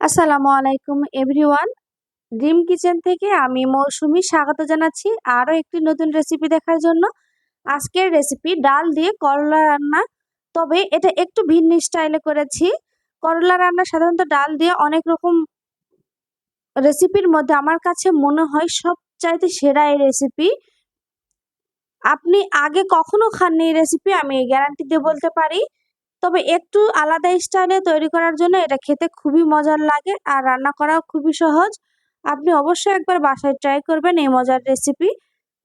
আসসালামু আলাইকুম everyone. Dream kitchen থেকে আমি মৌসুমী স্বাগত জানাচ্ছি আরও একটি নতুন রেসিপি দেখার জন্য। আজকের রেসিপি ডাল দিয়ে করলা রান্না, তবে এটা একটু ভিন্ন স্টাইলে করেছি। করলা রান্না সাধারণত ডাল দিয়ে অনেক রকম রেসিপির মধ্যে আমার কাছে মনে হয় সবচাইতে সেরা এই রেসিপি। আপনি আগে কখনো খাননি এই রেসিপি, আমি গ্যারান্টি দিয়ে বলতে পারি। তবে একটু আলাদা স্টাইলে তৈরি করার জন্য এটা খেতে খুবই মজার লাগে আর রান্না করাও খুবই সহজ। আপনি অবশ্যই একবার বাসায় ট্রাই করবেন এই মজার রেসিপি।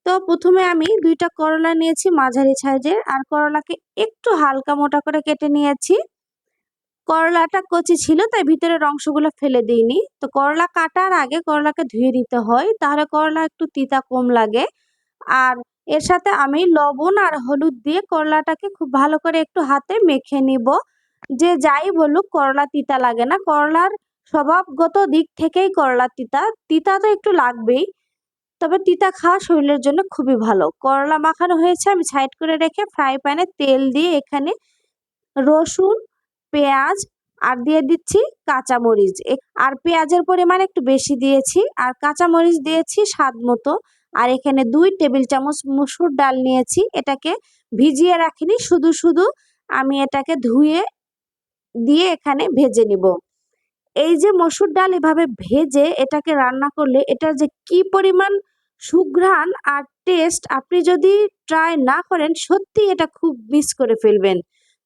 তো প্রথমে আমি 2টা করলা নিয়েছি মাঝারি সাইজের, আর করলাকে একটু হালকা মোটা করে কেটে নিয়েছি। করলাটা কচি ছিল তাই ভিতরের অংশগুলো ফেলে দিইনি। তো করলা কাটার আগে করলাকে ধুয়ে দিতে হয়, তাহলে করলা একটু তিতা কম লাগে। আর এর সাথে আমি লবণ আর হলুদ দিয়ে করলাটাকে খুব ভালো করে একটু হাতে মেখে নিব। যে যাই বলুক করলা তিতা লাগে না, করলার স্বভাবগত দিক থেকেই করলা তিতা তিতা তো একটু লাগবেই। তবে তিতা খাওয়া শরীরের জন্য খুবই ভালো। করলা মাখানো হয়েছে, আমি সাইড করে রেখে ফ্রাই প্যানে তেল দিয়ে এখানে রসুন, পেঁয়াজ আর দিয়ে দিচ্ছি কাঁচামরিচ। আর পেঁয়াজের পরিমাণ একটু বেশি দিয়েছি, আর কাঁচামরিচ দিয়েছি স্বাদ মতো। আর এখানে 2 টেবিল চামচ মসুর ডাল নিয়েছি, এটাকে ভিজিয়ে রাখিনি, শুধু শুধু আমি এটাকে ধুয়ে দিয়ে এখানে ভেজে নিব। এই যে মসুর ডাল এভাবে ভেজে এটাকে রান্না করলে এটার যে কি পরিমাণ সুঘ্রাণ আর টেস্ট, আপনি যদি ট্রাই না করেন সত্যি এটা খুব মিস করে ফেলবেন।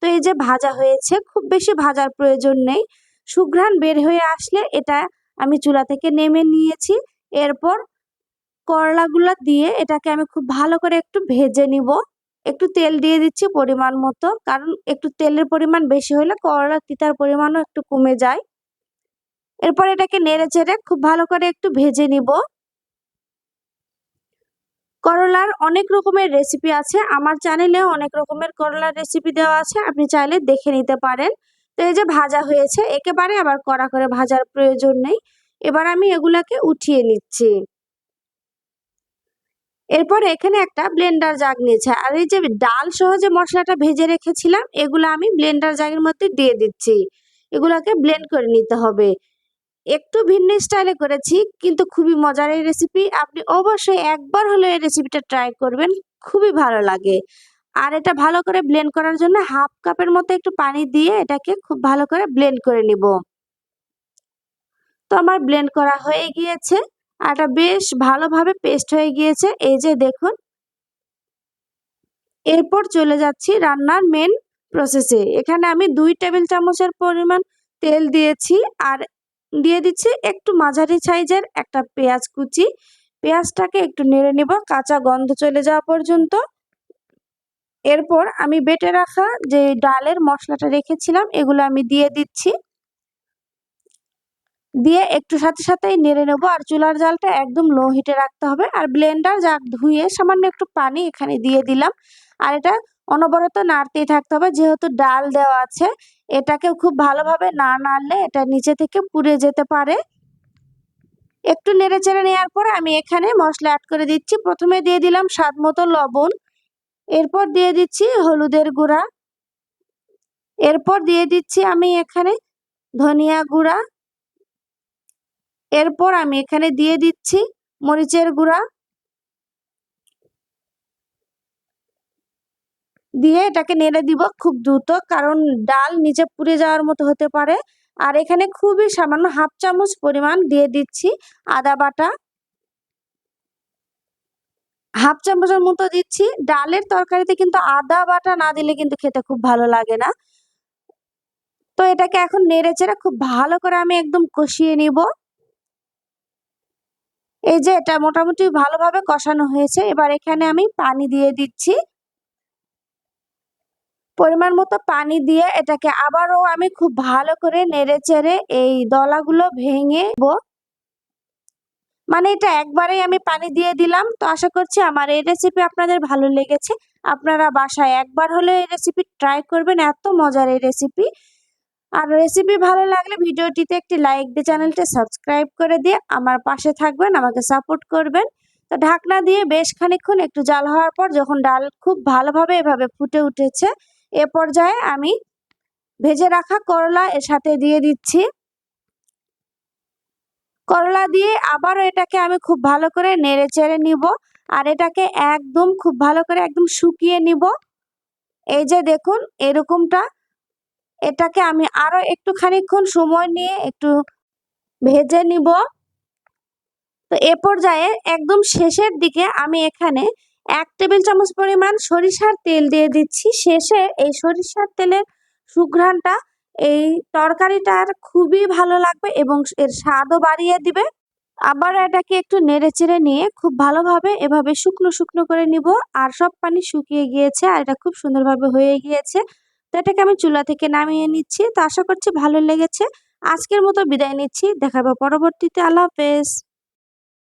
তো এই যে ভাজা হয়েছে, খুব বেশি ভাজার প্রয়োজন নেই। সুঘ্রাণ বের হয়ে আসলে এটা আমি চুলা থেকে নেমে নিয়েছি। এরপর করলাগুলা দিয়ে এটাকে আমি খুব ভালো করে একটু ভেজে নিব। একটু তেল দিয়ে দিচ্ছি পরিমাণ মতো, কারণ একটু তেলের পরিমাণ বেশি হলে করলার তিতার পরিমাণও একটু কমে যায়। এরপর এটাকে নেড়ে চেড়ে খুব ভালো করে একটু ভেজে নিব। করলার অনেক রকমের রেসিপি আছে, আমার চ্যানেলে অনেক রকমের করলার রেসিপি দেওয়া আছে, আপনি চাইলে দেখে নিতে পারেন। তো এই যে ভাজা হয়েছে, একেবারে আবার কড়া করে ভাজার প্রয়োজন নেই। এবার আমি এগুলাকে উঠিয়ে নিচ্ছি। এরপর এখানে একটা ব্লেন্ডার জাগ নিয়েছে, আর এই যে ডাল সহ যে মশলাটা ভেজে রেখেছিলাম এগুলো আমি ব্লেন্ডার জাগের মধ্যে দিয়ে দিচ্ছি। এগুলাকে ব্লেন্ড করে নিতে হবে। একটু ভিন্ন স্টাইলে করেছি, কিন্তু খুবই মজার এই রেসিপি। আপনি অবশ্যই একবার হলে এই রেসিপিটা ট্রাই করবেন, খুবই ভালো লাগে। আর এটা ভালো করে ব্লেন্ড করার জন্য হাফ কাপের মতো একটু পানি দিয়ে এটাকে খুব ভালো করে ব্লেন্ড করে নিব। তো আমার ব্লেন্ড করা হয়ে গিয়েছে, আর এটা বেশ ভালোভাবে পেস্ট হয়ে গিয়েছে, এই যে দেখুন। এরপর চলে যাচ্ছি রান্নার মেন প্রসেসে। এখানে আমি 2 টেবিল চামচের পরিমাণ তেল দিয়েছি, আর দিয়ে দিচ্ছি একটু মাঝারি সাইজের একটা পেঁয়াজ কুচি। পেঁয়াজটাকে একটু নেড়ে নিব কাঁচা গন্ধ চলে যাওয়া পর্যন্ত। এরপর আমি বেটে রাখা যে ডালের মশলাটা রেখেছিলাম এগুলো আমি দিয়ে দিচ্ছি। দিয়ে একটু সাথে সাথেই নেড়ে নেবো, আর চুলার জালটা একদম লো হিটে রাখতে হবে। আর ব্লেন্ডার জাগ ধুয়ে সামান্য একটু পানি এখানে দিয়ে দিলাম, আর এটা অনবরত নাড়তেই থাকতে হবে, যেহেতু ডাল দেওয়া আছে। এটাকে খুব ভালোভাবে না নাড়লে এটা নিচে থেকে পুড়ে যেতে পারে। একটু নেড়ে চেড়ে নেওয়ার পরে আমি এখানে মশলা অ্যাড করে দিচ্ছি। প্রথমে দিয়ে দিলাম স্বাদ মতো লবণ, এরপর দিয়ে দিচ্ছি হলুদের গুঁড়া, এরপর দিয়ে দিচ্ছি আমি এখানে ধনিয়া গুঁড়া, এরপর আমি এখানে দিয়ে দিচ্ছি মরিচের গুঁড়া, দিয়ে এটাকে নেড়ে দিব খুব দ্রুত, কারণ ডাল নিচে পুড়ে যাওয়ার মতো হতে পারে। আর এখানে খুবই সামান্য হাফ চামচ পরিমাণ দিয়ে দিচ্ছি আদা বাটা, হাফ চামচের মতো দিচ্ছি। ডালের তরকারিতে কিন্তু আদা বাটা না দিলে কিন্তু খেতে খুব ভালো লাগে না। তো এটাকে এখন নেড়ে চেড়ে খুব ভালো করে আমি একদম কষিয়ে নিব। এই যে এটা মোটামুটি ভালোভাবে কষানো হয়েছে, এবার এখানে আমি পানি দিয়ে দিচ্ছি। পরিমাণ মতো পানি দিয়ে এটাকে আবারও আমি খুব ভালো করে নেড়ে চেড়ে এই দলাগুলো ভেঙে মানে এটা একবারেই আমি পানি দিয়ে দিলাম। তো আশা করছি আমার এই রেসিপি আপনাদের ভালো লেগেছে। আপনারা বাসায় একবার হলে এই রেসিপি ট্রাই করবেন, এত মজার এই রেসিপি। আর রেসিপি ভালো লাগলে ভিডিওটিতে একটি লাইক দিয়ে চ্যানেলটা সাবস্ক্রাইব করে দিয়ে আমার পাশে থাকবেন, আমাকে সাপোর্ট করবেন। তো ঢাকনা দিয়ে বেশ খানিকক্ষণ একটু জাল হওয়ার পর যখন ডাল খুব ভালোভাবে এভাবে ফুটে উঠেছে, এ পর্যায়ে আমি ভেজে রাখা করলা এর সাথে দিয়ে দিচ্ছি। করলা দিয়ে আবারও এটাকে আমি খুব ভালো করে নেড়ে চেড়ে নিব। আর এটাকে একদম খুব ভালো করে একদম শুকিয়ে নিব। এই যে দেখুন এরকমটা। এটাকে আমি আরো একটু খানিকক্ষণ সময় নিয়ে একটু ভেজে নিব। তো এ পর্যায়ে একদম শেষের দিকে আমি এখানে 1 টেবিল চামচ পরিমাণ সরিষার তেল দিয়ে দিচ্ছি। শেষে এই সরিষার তেলের সুঘ্রাণটা এই তরকারিটার খুবই ভালো লাগবে এবং এর স্বাদও বাড়িয়ে দিবে। আবার এটাকে একটু নেড়েচেড়ে নিয়ে খুব ভালোভাবে এভাবে শুকনো শুকনো করে নিব। আর সব পানি শুকিয়ে গিয়েছে আর এটা খুব সুন্দরভাবে হয়ে গিয়েছে। তো এটাকে আমি চুলা থেকে নামিয়ে নিচ্ছি। তো আশা করছি ভালো লেগেছে। আজকের মতো বিদায় নিচ্ছি। দেখা হবে পরবর্তীতে। আল্লাহ হাফেজ।